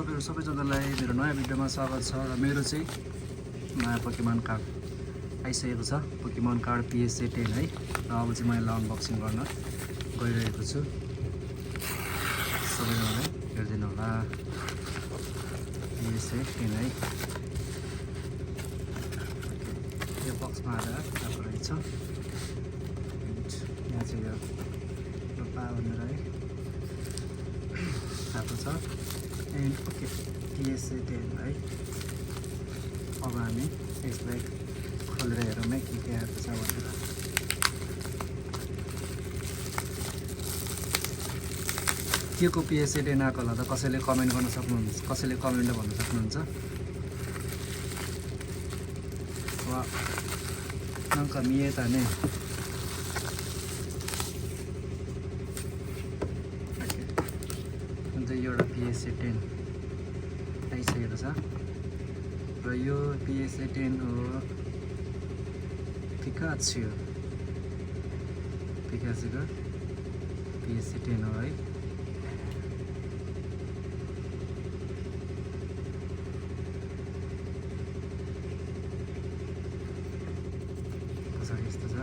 तपाईहरु सबैजनालाई मेरो नयाँ भिडियोमा स्वागत छ र मेरो चाहिँ नयाँ पोकेमन कार्ड आइसकेको छ पोकेमन कार्ड PSA 10 है र अब चाहिँ मैले अनबक्सिङ गर्न गइरहेको छु सबैजनाले हेर्दिनु होला PSA 10 है यो बक्समा आएर आएको रहेछ यहाँ चाहिँ यो रुपा भनेर है आएको छ एन्ड ओके PSA 10 है अब हामी यसलाई खोलेर हेरौँ है के आएको छ भनेर के को PSA 10 आएको होला त कसैले कमेन्ट गर्न सक्नुहुन्छ कसैले कमेन्टले भन्न सक्नुहुन्छ वा नंका मिएता ने एउटा PSA 10 आइसकेको छ र यो PSA 10 हो पिकाचु पिकाचुको PSA 10 हो है कसरी यस्तो छ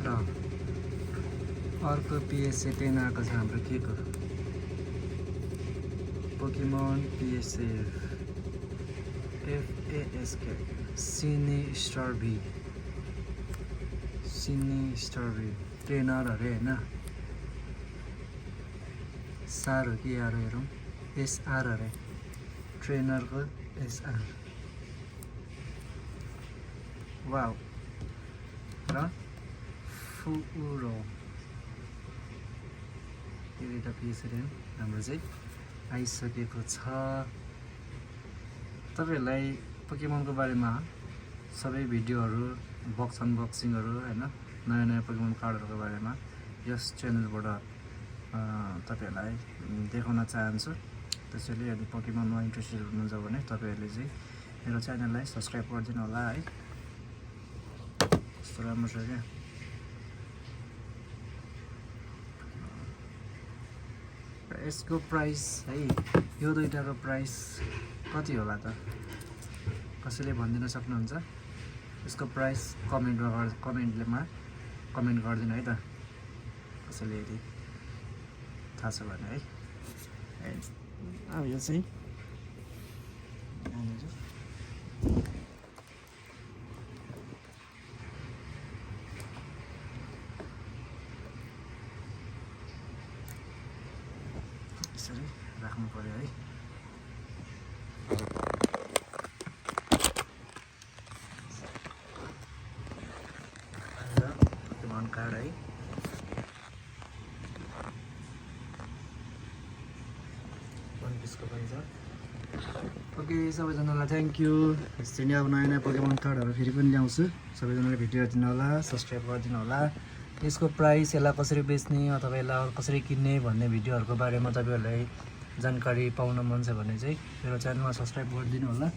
र अर्को PSA 10 आएको छ हाम्रो के को पोकेमन PSA FASK सिनी स्टार भी ट्रेनर अरे हैन सार हो कि यार हेरौँ SR अरे ट्रेनर को SR वाउ र फुरो यो एउटा PSA 10 हाम्रो चाहिँ आइसकेको छ तपाईहरुलाई पोकेमनको बारेमा सबै भिडियोहरु बक्स अनबक्सिङहरु हैन नयाँ नयाँ पोकेमन कार्डहरुको बारेमा यस च्यानलबाट तपाईहरुलाई देखाउन चाहन्छु त्यसैले यदि पोकेमनमा इन्ट्रेस्टेड हुनुहुन्छ भने तपाईहरुले चाहिँ मेरो च्यानललाई सब्स्क्राइब गरिदिनु होला है कस्तो राम्रो छ के यसको प्राइस है यो दुईटाको प्राइस कति होला त कसैले भनिदिन सक्नुहुन्छ यसको प्राइस कमेन्टमा कमेन्ट गरिदिनु है त कसैले यदि थाहा छ भने है अब यो चाहिँ यसरी राख्नु पर्यो है पोकेमन कार्ड है वन पिसको पनि छ ओके सबैजनालाई थ्याङ्क यू यसरी नै अब नयाँ नयाँ पोकेमन कार्डहरु फेरि पनि ल्याउँछु सबैजनाले भिडियो हेरिदिनु होला सब्स्क्राइब गरिदिनु होला यसको प्राइस यसलाई कसरी बेच्ने अथवा यसलाई कसरी किन्ने भन्ने भिडियोहरुको बारेमा तपाईहरुलाई जानकारी पाउन मन छ भने चाहिँ मेरो च्यानलमा सब्स्क्राइब गरिदिनु होला